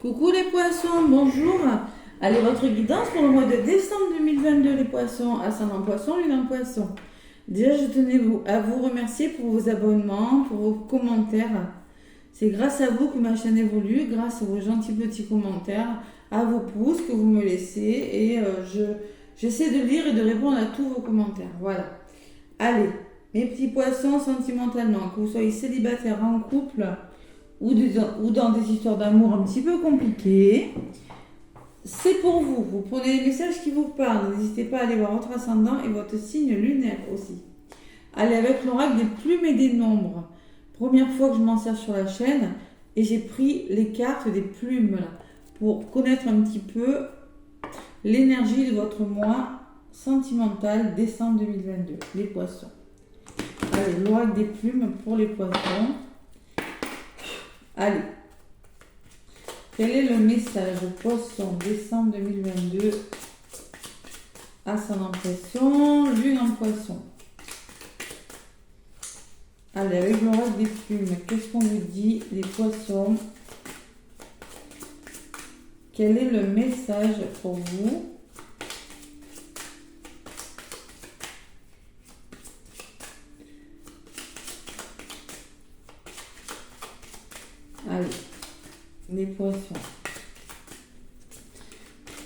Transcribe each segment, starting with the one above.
Coucou les poissons, bonjour. Allez, votre guidance pour le mois de décembre 2022 les poissons, ascendant poisson, lune en poisson. Déjà, je tenais à vous remercier pour vos abonnements, pour vos commentaires. C'est grâce à vous que ma chaîne évolue, grâce à vos gentils petits commentaires, à vos pouces que vous me laissez et j'essaie de lire et de répondre à tous vos commentaires. Voilà. Allez, mes petits poissons sentimentalement, que vous soyez célibataire, en couple ou dans des histoires d'amour un petit peu compliquées, c'est pour vous. Vous prenez les messages qui vous parlent. N'hésitez pas à aller voir votre ascendant et votre signe lunaire aussi. Allez, avec l'oracle des plumes et des nombres. Première fois que je m'en sers sur la chaîne et j'ai pris les cartes des plumes là, pour connaître un petit peu l'énergie de votre mois sentimental décembre 2022, les poissons. Allez, l'oracle des plumes pour les poissons. Allez, quel est le message poisson décembre 2022, ascendant poisson, lune en poisson. Allez, avec l'oracle des plumes, qu'est-ce qu'on vous dit les poissons? Quel est le message pour vous? Allez, les poissons.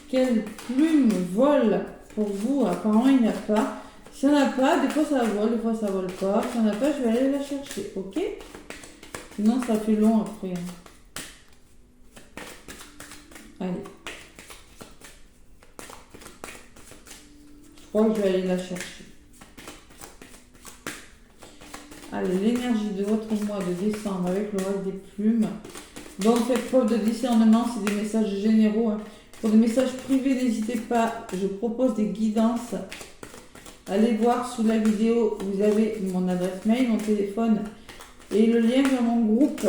Quelle plume vole pour vous? Apparemment, il n'y en a pas. S'il n'y en a pas, des fois ça vole, des fois ça vole pas. S'il n'y en a pas, je vais aller la chercher, ok? Sinon, ça fait long après. Allez. Je crois que je vais aller la chercher. Allez, l'énergie de votre mois de décembre avec l'oracle des plumes. Donc, faites preuve de discernement, c'est des messages généraux. Hein. Pour des messages privés, n'hésitez pas. Je propose des guidances. Allez voir sous la vidéo, vous avez mon adresse mail, mon téléphone et le lien vers mon groupe.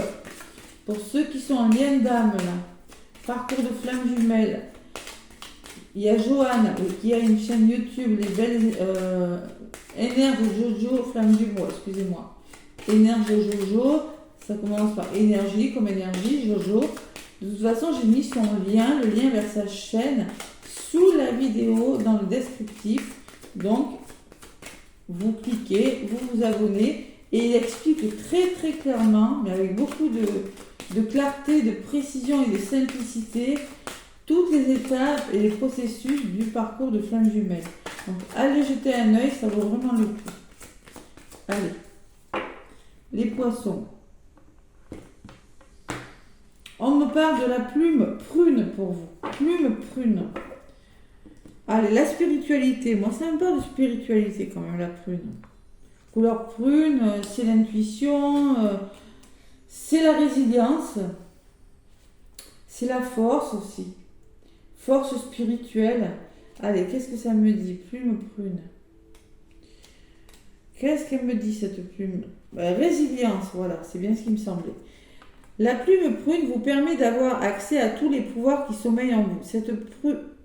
Pour ceux qui sont en lien d'âme, là, parcours de flammes jumelles. Il y a Joanne qui a une chaîne YouTube, les belles Énergie de Jojo, flammes du mois, excusez-moi. Énergie de Jojo, ça commence par énergie comme énergie, Jojo. De toute façon, j'ai mis son lien, le lien vers sa chaîne, sous la vidéo, dans le descriptif. Donc, vous cliquez, vous vous abonnez, et il explique très très clairement, mais avec beaucoup de clarté, de précision et de simplicité, toutes les étapes et les processus du parcours de flammes jumelles. Donc, allez jeter un œil, ça vaut vraiment le coup. Allez, les poissons. On me parle de la plume prune pour vous. Plume prune. Allez, la spiritualité. Moi, ça me parle de spiritualité quand même, la prune. Couleur prune, c'est l'intuition, c'est la résilience, c'est la force aussi. Force spirituelle. Allez, qu'est-ce que ça me dit? Plume prune. Qu'est-ce qu'elle me dit, cette plume? Résilience, voilà, c'est bien ce qui me semblait. La plume prune vous permet d'avoir accès à tous les pouvoirs qui sommeillent en vous. Cette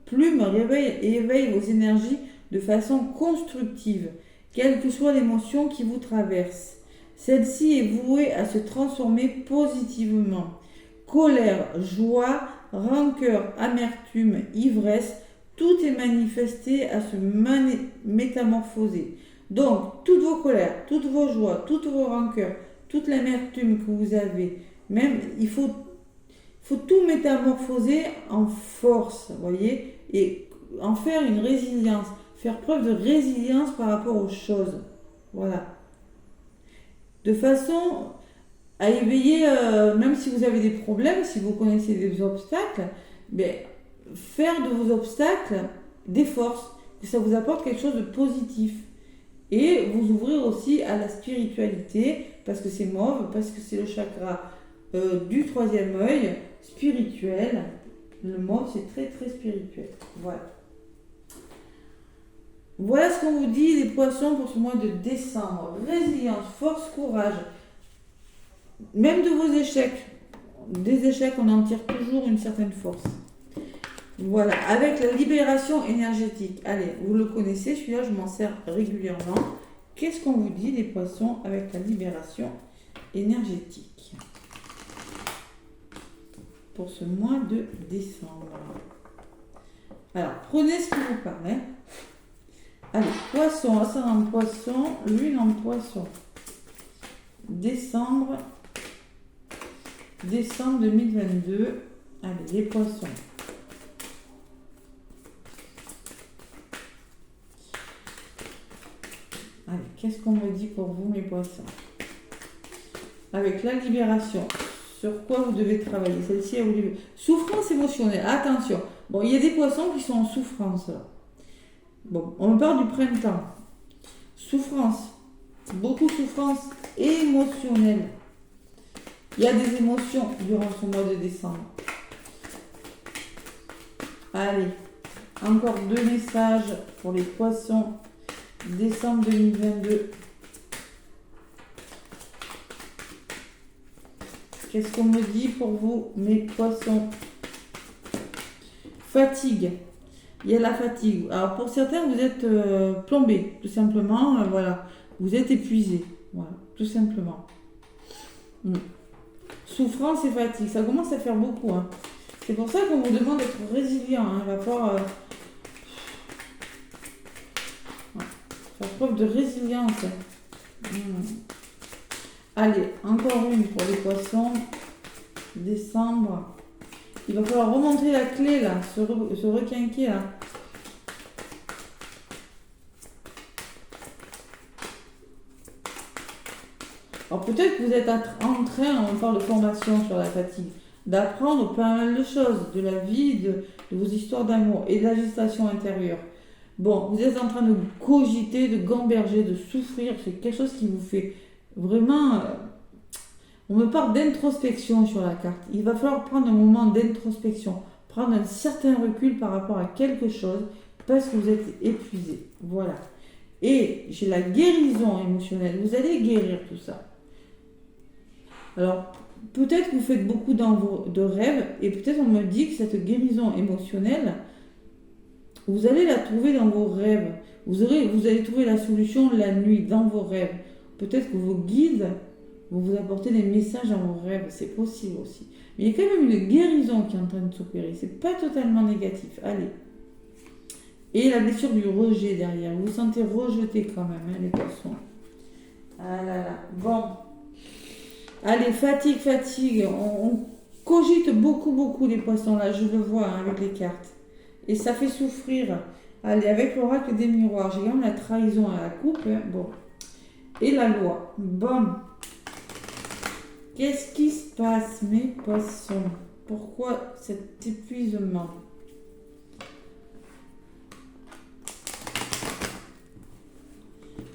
plume réveille et éveille vos énergies de façon constructive, quelle que soit l'émotion qui vous traverse. Celle-ci est vouée à se transformer positivement. Colère, joie, rancœur, amertume, ivresse, tout est manifesté à se métamorphoser. Donc, toutes vos colères, toutes vos joies, toutes vos rancœurs, toute l'amertume que vous avez, même, il faut tout métamorphoser en force, voyez, et en faire une résilience, faire preuve de résilience par rapport aux choses. Voilà. De façon à éveiller, même si vous avez des problèmes, si vous connaissez des obstacles, faire de vos obstacles des forces, que ça vous apporte quelque chose de positif. Et vous ouvrir aussi à la spiritualité, parce que c'est mauve, parce que c'est le chakra du troisième œil, spirituel. Le mauve, c'est très très spirituel. Voilà. Voilà ce qu'on vous dit, les poissons, pour ce mois de décembre. Résilience, force, courage. Même de vos échecs. Des échecs, on en tire toujours une certaine force. Voilà, avec la libération énergétique. Allez, vous le connaissez, celui-là, je m'en sers régulièrement. Qu'est-ce qu'on vous dit, les poissons, avec la libération énergétique? pour ce mois de décembre. Alors, prenez ce qui vous parle. Hein. Allez, poisson, ascendant poisson, lune en poisson. Décembre 2022. Allez, les poissons. Allez, qu'est-ce qu'on me dit pour vous, mes poissons? Avec la libération, sur quoi vous devez travailler? Celle-ci, souffrance émotionnelle. Attention. Bon, il y a des poissons qui sont en souffrance, là. Bon, on parle du printemps. Souffrance. Beaucoup de souffrance émotionnelle. Il y a des émotions durant ce mois de décembre. Allez, encore 2 messages pour les poissons. Décembre 2022. Qu'est-ce qu'on me dit pour vous, mes poissons? Fatigue. Il y a la fatigue. Alors pour certains, vous êtes plombé, tout simplement. Voilà, vous êtes épuisé. Voilà, tout simplement. Souffrance et fatigue, ça commence à faire beaucoup. Hein. C'est pour ça qu'on vous demande d'être résilient. Hein. Il va falloir faire preuve de résilience. Allez, encore une pour les poissons. Décembre. Il va falloir remontrer la clé là, se requinquer là. Alors peut-être que vous êtes en train, on parle de formation sur la fatigue, d'apprendre pas mal de choses, de la vie, de vos histoires d'amour et de la gestation intérieure. Bon, vous êtes en train de cogiter, de gamberger, de souffrir, c'est quelque chose qui vous fait vraiment... on me parle d'introspection sur la carte. Il va falloir prendre un moment d'introspection, prendre un certain recul par rapport à quelque chose parce que vous êtes épuisé. Voilà. Et j'ai la guérison émotionnelle. Vous allez guérir tout ça. Alors, peut-être que vous faites beaucoup de rêves et peut-être on me dit que cette guérison émotionnelle, vous allez la trouver dans vos rêves. Vous allez trouver la solution la nuit, dans vos rêves. Peut-être que vos guides vont vous apporter des messages dans vos rêves. C'est possible aussi. Mais il y a quand même une guérison qui est en train de s'opérer. C'est pas totalement négatif. Allez. Et la blessure du rejet derrière. Vous vous sentez rejeté quand même, hein, les poissons. Ah là là. Bon. Allez, fatigue. On cogite beaucoup les poissons là. Je le vois hein, avec les cartes. Et ça fait souffrir. Allez, avec l'oracle des miroirs. J'ai quand même la trahison à la coupe. Hein. Bon. Et la loi. Bon. Qu'est-ce qui se passe, mes poissons? Pourquoi cet épuisement?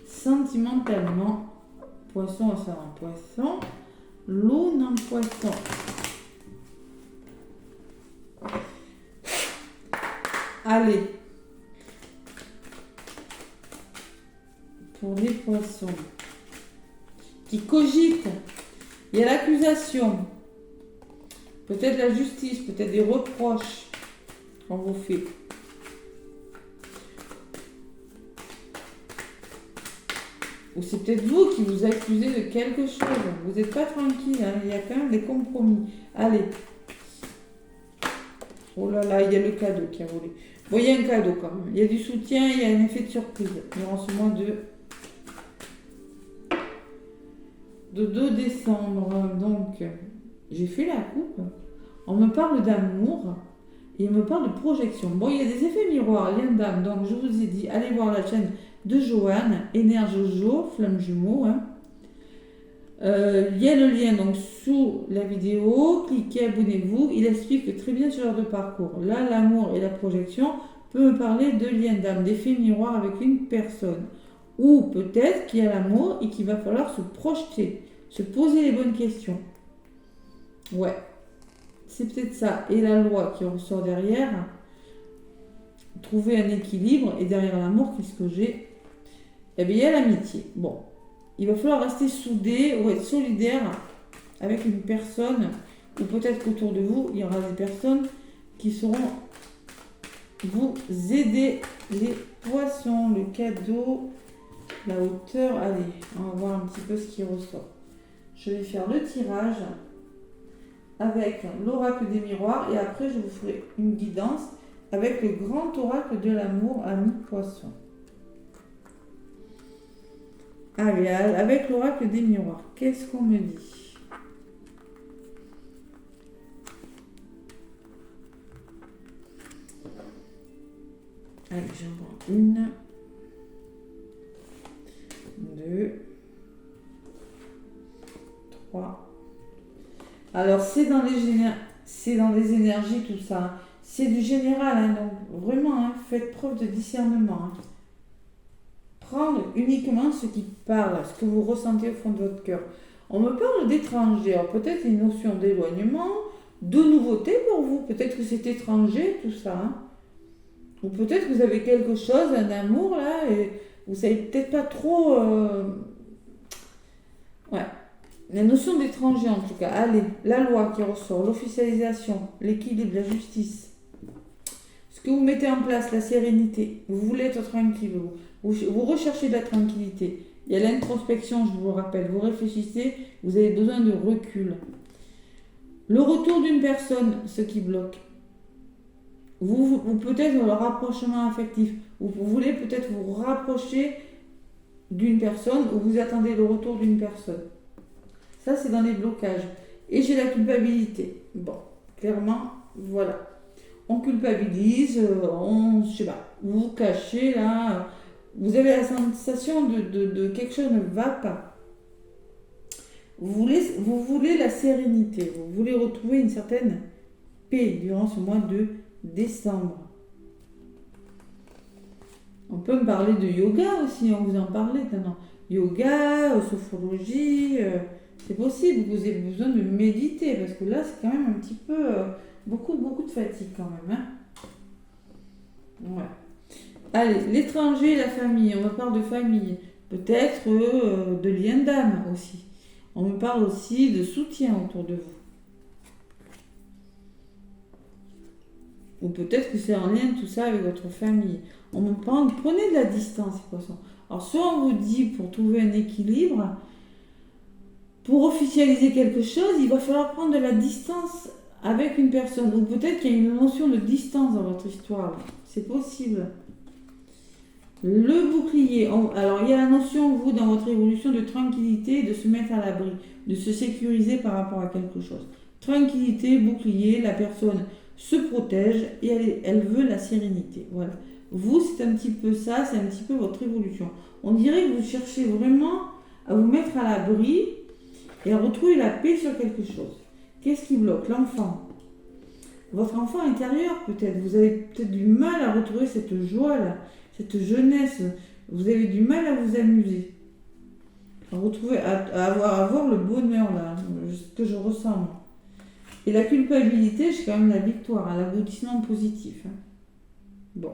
Sentimentalement, poisson ascendant poisson, lune en poisson. Allez, pour les poissons qui cogitent, il y a l'accusation, peut-être la justice, peut-être des reproches qu'on vous fait. Ou c'est peut-être vous qui vous accusez de quelque chose. Vous n'êtes pas tranquille, hein. Il y a quand même des compromis. Allez. Oh là là, il y a le cadeau qui a volé. Bon, il y a un cadeau quand même. Il y a du soutien, il y a un effet de surprise. Durant ce mois de 2 décembre. Donc, j'ai fait la coupe. On me parle d'amour et on me parle de projection. Bon, il y a des effets miroirs, lien d'âme. Donc, je vous ai dit, allez voir la chaîne de Joanne, Énerjojo, Flamme Jumeau. Hein. Il y a le lien donc sous la vidéo. Cliquez, abonnez-vous. Il explique très bien ce genre de parcours. Là, l'amour et la projection peut me parler de lien d'âme, d'effets miroirs avec une personne. Ou peut-être qu'il y a l'amour et qu'il va falloir se projeter, se poser les bonnes questions. Ouais, c'est peut-être ça. Et la loi qui ressort derrière, trouver un équilibre. Et derrière l'amour, qu'est-ce que j'ai? Eh bien, il y a l'amitié. Bon, il va falloir rester soudé ou être solidaire avec une personne, ou peut-être qu'autour de vous, il y aura des personnes qui sauront vous aider. Les poissons, le cadeau, la hauteur. Allez, on va voir un petit peu ce qui ressort. Je vais faire le tirage avec l'oracle des miroirs et après je vous ferai une guidance avec le grand oracle de l'amour ami poisson. Allez, avec l'oracle des miroirs, qu'est-ce qu'on me dit? Allez, j'en prends une, deux, trois. Alors, c'est dans les énergies, tout ça. C'est du général, hein, donc vraiment, hein, faites preuve de discernement. Hein. Prendre uniquement ce qui parle, ce que vous ressentez au fond de votre cœur. On me parle d'étranger, alors peut-être une notion d'éloignement, de nouveauté pour vous, peut-être que c'est étranger, tout ça. Hein. Ou peut-être que vous avez quelque chose, un amour, là, et vous savez peut-être pas trop... Ouais. La notion d'étranger, en tout cas. Allez, la loi qui ressort, l'officialisation, l'équilibre, la justice. Ce que vous mettez en place, la sérénité. Vous voulez être tranquille, vous recherchez de la tranquillité. Il y a l'introspection, je vous le rappelle. Vous réfléchissez, vous avez besoin de recul. Le retour d'une personne, ce qui bloque. Vous peut-être le rapprochement affectif. Vous voulez peut-être vous rapprocher d'une personne ou vous attendez le retour d'une personne. Ça, c'est dans les blocages. Et j'ai la culpabilité. Bon, clairement, voilà. On culpabilise, je sais pas, vous vous cachez là, vous avez la sensation de quelque chose ne va pas. Vous voulez la sérénité, vous voulez retrouver une certaine paix durant ce mois de décembre. On peut me parler de yoga aussi, on vous en parlait maintenant. Yoga, sophrologie, c'est possible, vous avez besoin de méditer, parce que là, c'est quand même un petit peu, beaucoup de fatigue quand même. Hein. Ouais. Allez, l'étranger, la famille, on me parle de famille, peut-être de lien d'âme aussi. On me parle aussi de soutien autour de vous. Ou peut-être que c'est en lien tout ça avec votre famille. On me parle, prenez de la distance, les poissons. Alors, soit on vous dit pour trouver un équilibre, pour officialiser quelque chose, il va falloir prendre de la distance avec une personne. Ou peut-être qu'il y a une notion de distance dans votre histoire. C'est possible. Le bouclier. Alors, il y a la notion, vous, dans votre évolution, de tranquillité, de se mettre à l'abri, de se sécuriser par rapport à quelque chose. Tranquillité, bouclier, la personne se protège et elle veut la sérénité. Voilà. Vous, c'est un petit peu ça, c'est un petit peu votre évolution. On dirait que vous cherchez vraiment à vous mettre à l'abri et à retrouver la paix sur quelque chose. Qu'est-ce qui bloque? L'enfant. Votre enfant intérieur, peut-être. Vous avez peut-être du mal à retrouver cette joie-là, cette jeunesse. Vous avez du mal à vous amuser. À retrouver, à avoir le bonheur, là, ce que je ressens. Et la culpabilité, j'ai quand même la victoire, hein, l'aboutissement positif. Hein. Bon.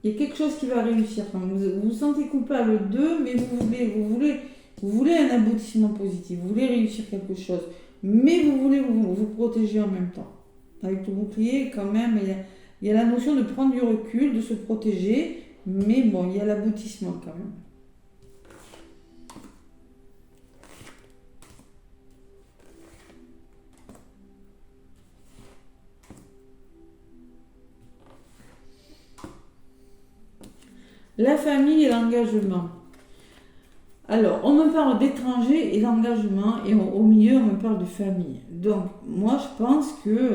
Il y a quelque chose qui va réussir. Enfin, vous vous sentez coupable d'eux, mais vous voulez un aboutissement positif. Vous voulez réussir quelque chose. Mais vous voulez vous protéger en même temps. Avec le bouclier, quand même, il y a la notion de prendre du recul, de se protéger. Mais bon, il y a l'aboutissement quand même. La famille et l'engagement. Alors, on me parle d'étrangers et d'engagement, et au milieu, on me parle de famille. Donc, moi, je pense que,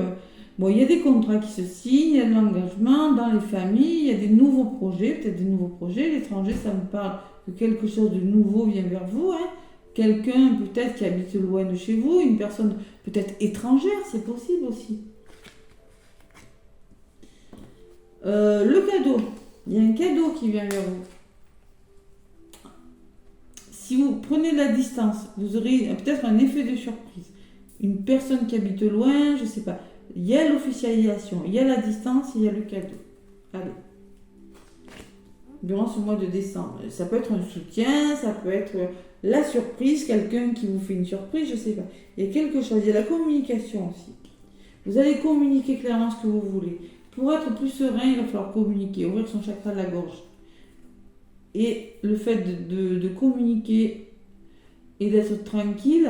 bon, il y a des contrats qui se signent, il y a de l'engagement dans les familles, il y a des nouveaux projets, peut-être des nouveaux projets. L'étranger, ça me parle que quelque chose de nouveau vient vers vous, hein. Quelqu'un, peut-être, qui habite loin de chez vous, une personne peut-être étrangère, c'est possible aussi. Le cadeau. Il y a un cadeau qui vient vers vous. Si vous prenez de la distance, vous aurez peut-être un effet de surprise. Une personne qui habite loin, je ne sais pas. Il y a l'officialisation, il y a la distance, il y a le cadeau. Allez. Durant ce mois de décembre. Ça peut être un soutien, ça peut être la surprise, quelqu'un qui vous fait une surprise, je ne sais pas. Il y a quelque chose, il y a la communication aussi. Vous allez communiquer clairement ce que vous voulez. Pour être plus serein, il va falloir communiquer, ouvrir son chakra de la gorge. Et le fait de communiquer et d'être tranquille,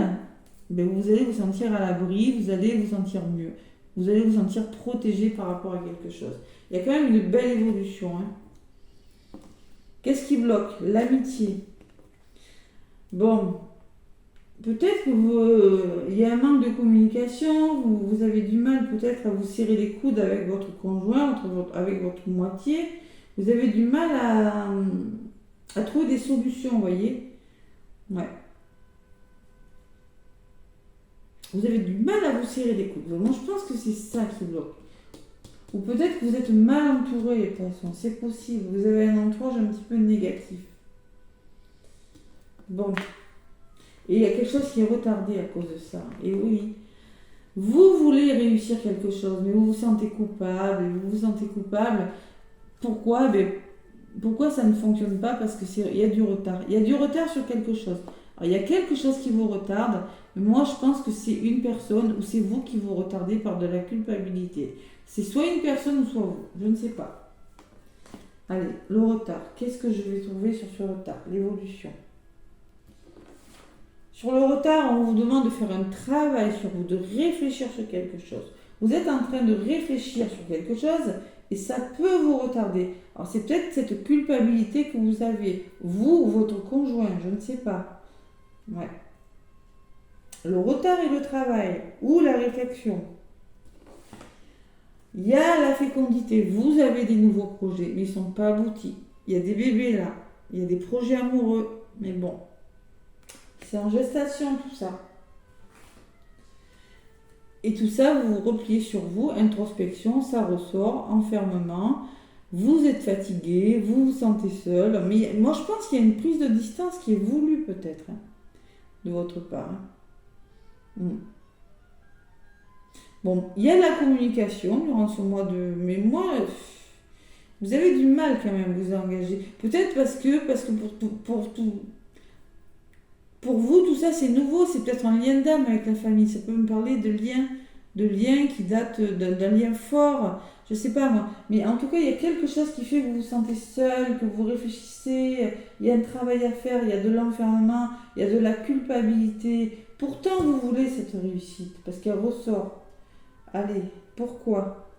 ben, vous allez vous sentir à l'abri, vous allez vous sentir mieux. Vous allez vous sentir protégé par rapport à quelque chose. Il y a quand même une belle évolution. Hein. Qu'est-ce qui bloque? L'amitié. Bon, peut-être que il y a un manque de communication, vous avez du mal peut-être à vous serrer les coudes avec votre conjoint, avec votre moitié. Vous avez du mal à trouver des solutions, vous voyez. Ouais. Vous avez du mal à vous serrer les coudes. Moi, je pense que c'est ça qui bloque. Ou peut-être que vous êtes mal entouré, les poissons. C'est possible. Vous avez un entourage un petit peu négatif. Bon. Et il y a quelque chose qui est retardé à cause de ça. Et oui, vous voulez réussir quelque chose, mais vous vous sentez coupable. Pourquoi? Pourquoi ça ne fonctionne pas? Parce qu'il y a du retard. Il y a du retard sur quelque chose. Alors, il y a quelque chose qui vous retarde. Mais moi, je pense que c'est une personne ou c'est vous qui vous retardez par de la culpabilité. C'est soit une personne ou soit vous. Je ne sais pas. Allez, le retard. Qu'est-ce que je vais trouver sur ce retard? L'évolution. Sur le retard, on vous demande de faire un travail sur vous, de réfléchir sur quelque chose. Vous êtes en train de réfléchir sur quelque chose et ça peut vous retarder. Alors c'est peut-être cette culpabilité que vous avez, vous ou votre conjoint, je ne sais pas. Ouais. Le retard et le travail ou la réflexion. Il y a la fécondité. Vous avez des nouveaux projets, mais ils ne sont pas aboutis. Il y a des bébés là, il y a des projets amoureux, mais bon. C'est en gestation tout ça. Et tout ça, vous vous repliez sur vous, introspection, ça ressort, enfermement. Vous êtes fatigué, vous vous sentez seul. Mais moi, je pense qu'il y a une prise de distance qui est voulue peut-être, hein, de votre part. Bon, il y a la communication durant ce mois de... Mais moi, vous avez du mal quand même à vous engager. Peut-être parce que pour vous, tout ça, c'est nouveau, c'est peut-être un lien d'âme avec la famille. Ça peut me parler de liens qui datent d'un lien fort. Je sais pas moi. Mais en tout cas, il y a quelque chose qui fait que vous vous sentez seul, que vous réfléchissez. Il y a un travail à faire, il y a de l'enfermement, il y a de la culpabilité. Pourtant, vous voulez cette réussite, parce qu'elle ressort. Allez, pourquoi?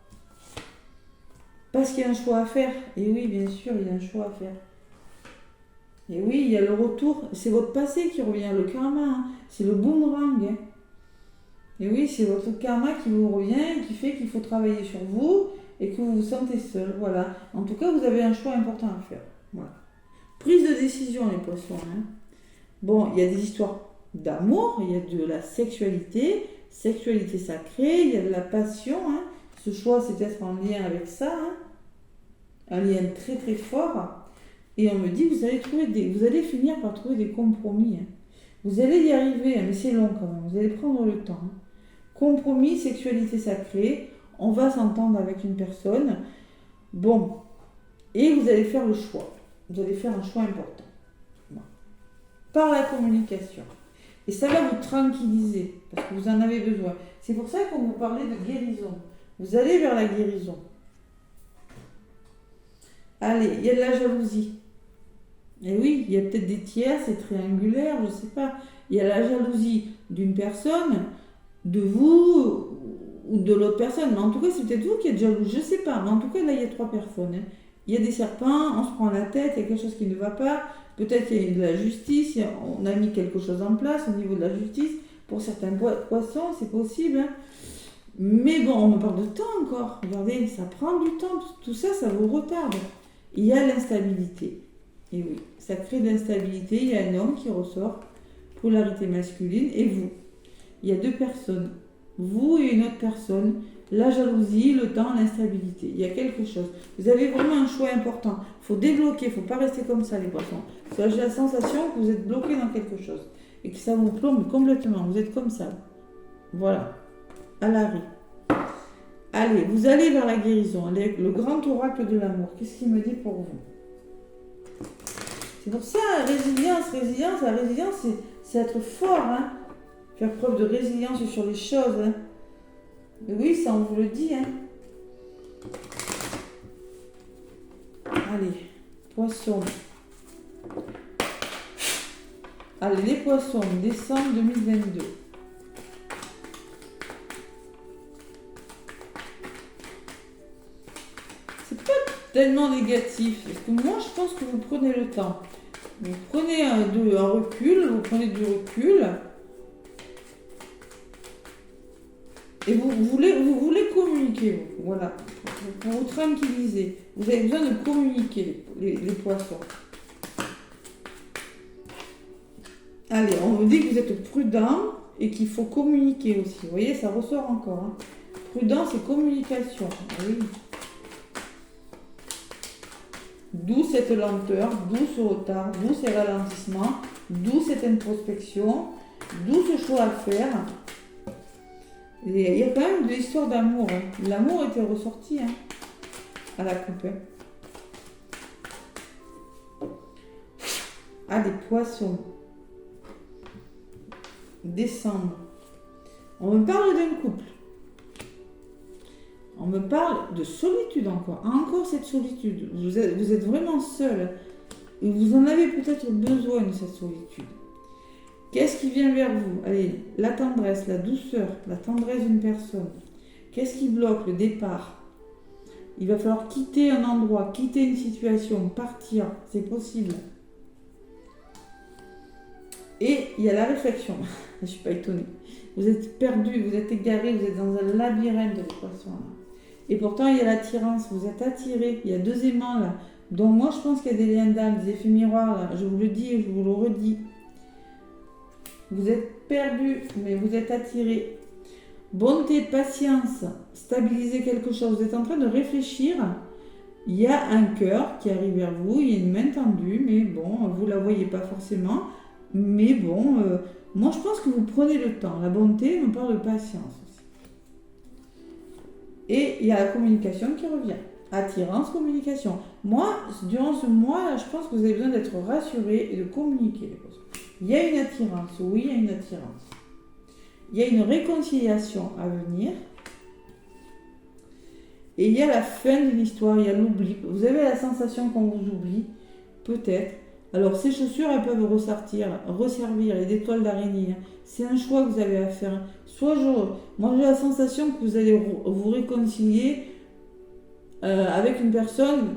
Parce qu'il y a un choix à faire. Et oui, bien sûr, il y a un choix à faire. Et oui, il y a le retour, c'est votre passé qui revient, le karma, hein. C'est le boomerang. Hein. Et oui, c'est votre karma qui vous revient et qui fait qu'il faut travailler sur vous et que vous vous sentez seul. Voilà. En tout cas, vous avez un choix important à faire. Voilà. Prise de décision, les poissons. Hein. Bon, il y a des histoires d'amour, il y a de la sexualité sacrée, il y a de la passion. Hein. Ce choix, c'est peut-être en lien avec ça. Hein. Un lien très très fort. Et on me dit, vous allez finir par trouver des compromis. Hein. Vous allez y arriver, hein, mais c'est long quand même. Vous allez prendre le temps. Hein. Compromis, sexualité sacrée. On va s'entendre avec une personne. Bon. Et vous allez faire le choix. Vous allez faire un choix important. Bon. Par la communication. Et ça va vous tranquilliser, parce que vous en avez besoin. C'est pour ça qu'on vous parlait de guérison. Vous allez vers la guérison. Allez, il y a de la jalousie. Et oui, il y a peut-être des tiers, c'est triangulaire, je ne sais pas. Il y a la jalousie d'une personne, de vous ou de l'autre personne. Mais en tout cas, c'est peut-être vous qui êtes jaloux, je ne sais pas. Mais en tout cas, là, il y a 3 personnes. Hein. Il y a des serpents, on se prend la tête, il y a quelque chose qui ne va pas. Peut-être qu'il y a de la justice, on a mis quelque chose en place au niveau de la justice. Pour certains poissons, c'est possible. Hein. Mais bon, on me parle de temps encore. Regardez, ça prend du temps. Tout ça, ça vous retarde. Il y a l'instabilité. Et oui, ça crée de l'instabilité. Il y a un homme qui ressort, polarité masculine, et vous. Il y a 2 personnes, vous et une autre personne, la jalousie, le temps, l'instabilité. Il y a quelque chose. Vous avez vraiment un choix important. Il faut débloquer, il ne faut pas rester comme ça, les poissons. Parce que j'ai la sensation que vous êtes bloqué dans quelque chose et que ça vous plombe complètement. Vous êtes comme ça. Voilà, à l'arrêt. Allez, vous allez vers la guérison, le grand oracle de l'amour. Qu'est-ce qu'il me dit pour vous? C'est pour ça, la résilience, c'est être fort, hein. Faire preuve de résilience sur les choses. Hein. Et oui, ça on vous le dit. Hein. Allez, poissons. Allez, les poissons, décembre 2022. tellement négatif. Parce que moi, je pense que vous prenez le temps. Vous prenez un recul, vous prenez du recul. Et vous voulez communiquer, voilà, pour vous tranquilliser. Vous avez besoin de communiquer, les poissons. Allez, on vous dit que vous êtes prudent et qu'il faut communiquer aussi. Vous voyez, ça ressort encore. Hein. Prudence et communication. Oui. D'où cette lenteur, d'où ce retard, d'où ces ralentissements, d'où cette introspection, d'où ce choix à faire. Et il y a quand même de l'histoire d'amour. Hein. L'amour était ressorti hein, à la coupe. Hein. Ah, des poissons. Décembre. On me parle d'un couple. On me parle de solitude encore. Encore cette solitude. Vous êtes vraiment seul. Et vous en avez peut-être besoin de cette solitude. Qu'est-ce qui vient vers vous? Allez, la tendresse, la douceur, la tendresse d'une personne. Qu'est-ce qui bloque le départ? Il va falloir quitter un endroit, quitter une situation, partir. C'est possible. Et il y a la réflexion. Je ne suis pas étonnée. Vous êtes perdu, vous êtes égaré, vous êtes dans un labyrinthe de poissons. Et pourtant, il y a l'attirance. Vous êtes attiré. Il y a deux aimants là. Donc moi, je pense qu'il y a des liens d'âme, des effets miroirs là. Je vous le dis et je vous le redis. Vous êtes perdu, mais vous êtes attiré. Bonté, patience, stabiliser quelque chose. Vous êtes en train de réfléchir. Il y a un cœur qui arrive vers vous. Il y a une main tendue, mais bon, vous ne la voyez pas forcément. Mais bon, moi je pense que vous prenez le temps. La bonté me parle de patience aussi. Et il y a la communication qui revient. Attirance, communication. Moi, durant ce mois, je pense que vous avez besoin d'être rassuré et de communiquer. Il y a une attirance, oui, il y a une attirance. Il y a une réconciliation à venir. Et il y a la fin d'une histoire, il y a l'oubli. Vous avez la sensation qu'on vous oublie, peut-être. Alors, ces chaussures, elles peuvent resservir les toiles d'araignée. C'est un choix que vous avez à faire. Moi, j'ai la sensation que vous allez vous réconcilier avec une personne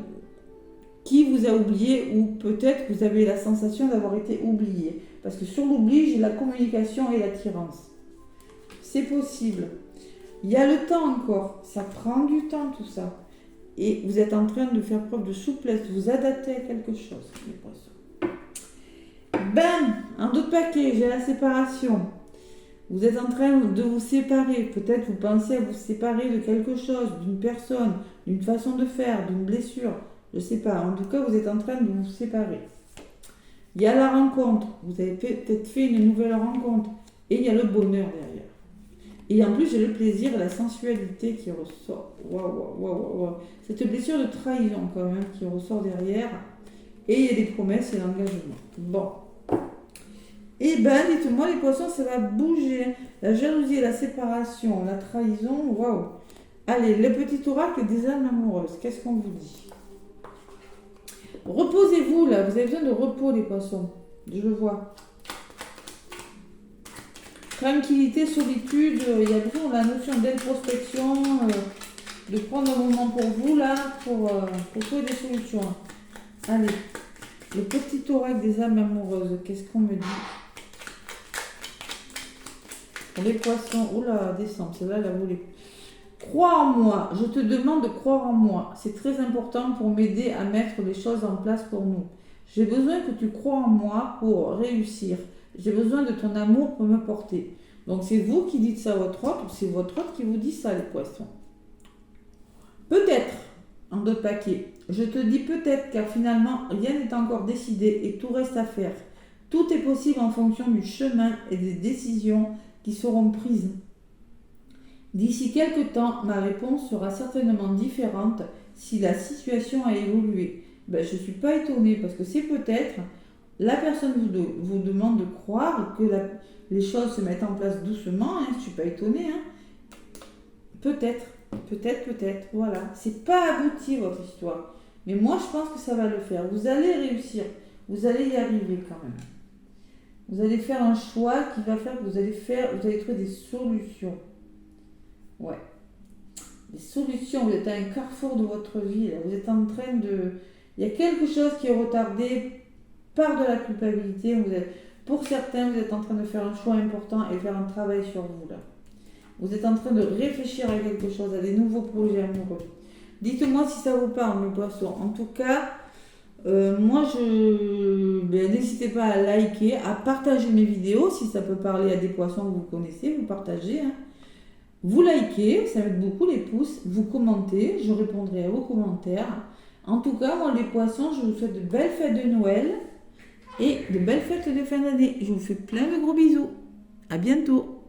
qui vous a oublié ou peut-être vous avez la sensation d'avoir été oublié. Parce que sur l'oubli, j'ai la communication et l'attirance. C'est possible. Il y a le temps encore. Ça prend du temps tout ça. Et vous êtes en train de faire preuve de souplesse, de vous adapter à quelque chose. Les poissons. Bam! Un autre paquet, j'ai la séparation. Vous êtes en train de vous séparer. Peut-être vous pensez à vous séparer de quelque chose, d'une personne, d'une façon de faire, d'une blessure. Je ne sais pas. En tout cas, vous êtes en train de vous séparer. Il y a la rencontre. Vous avez peut-être fait une nouvelle rencontre. Et il y a le bonheur derrière. Et en plus, j'ai le plaisir et la sensualité qui ressort. Waouh. Cette blessure de trahison quand même qui ressort derrière. Et il y a des promesses et l'engagement. Bon. Et ben, dites-moi les poissons, ça va bouger. La jalousie, la séparation, la trahison, waouh. Allez, le petit oracle des âmes amoureuses, qu'est-ce qu'on vous dit? Reposez-vous là, vous avez besoin de repos les poissons. Je le vois. Tranquillité, solitude, il y a toujours la notion d'introspection, de prendre un moment pour vous là, pour trouver des solutions. Allez, le petit oracle des âmes amoureuses, qu'est-ce qu'on me dit? Pour les poissons, oula, décembre, celle-là, la voulée. Crois en moi, je te demande de croire en moi. C'est très important pour m'aider à mettre les choses en place pour nous. J'ai besoin que tu crois en moi pour réussir. J'ai besoin de ton amour pour me porter. Donc c'est vous qui dites ça à votre hôte ou c'est votre hôte qui vous dit ça, les poissons. Peut-être, en d'autres paquets. Je te dis peut-être car finalement rien n'est encore décidé et tout reste à faire. Tout est possible en fonction du chemin et des décisions qui seront prises. D'ici quelque temps, ma réponse sera certainement différente si la situation a évolué. Je ne suis pas étonnée parce que c'est peut-être la personne vous demande de croire que les choses se mettent en place doucement. Je ne suis pas étonnée. Peut-être, voilà. C'est pas abouti votre histoire. Mais moi, je pense que ça va le faire. Vous allez réussir. Vous allez y arriver quand même. Vous allez faire un choix qui va faire que vous allez trouver des solutions. Ouais. des solutions. Vous êtes à un carrefour de votre vie. Là. Vous êtes en train de... Il y a quelque chose qui est retardé par de la culpabilité. Pour certains, vous êtes en train de faire un choix important et faire un travail sur vous. Là. Vous êtes en train de réfléchir à quelque chose, à des nouveaux projets amoureux. Dites-moi si ça vous parle, mes poissons. En tout cas, n'hésitez pas à liker, à partager mes vidéos. Si ça peut parler à des poissons que vous connaissez, vous partagez. Hein. Vous likez, ça m'aide beaucoup les pouces. Vous commentez, je répondrai à vos commentaires. En tout cas, moi les poissons, je vous souhaite de belles fêtes de Noël et de belles fêtes de fin d'année. Je vous fais plein de gros bisous. À bientôt.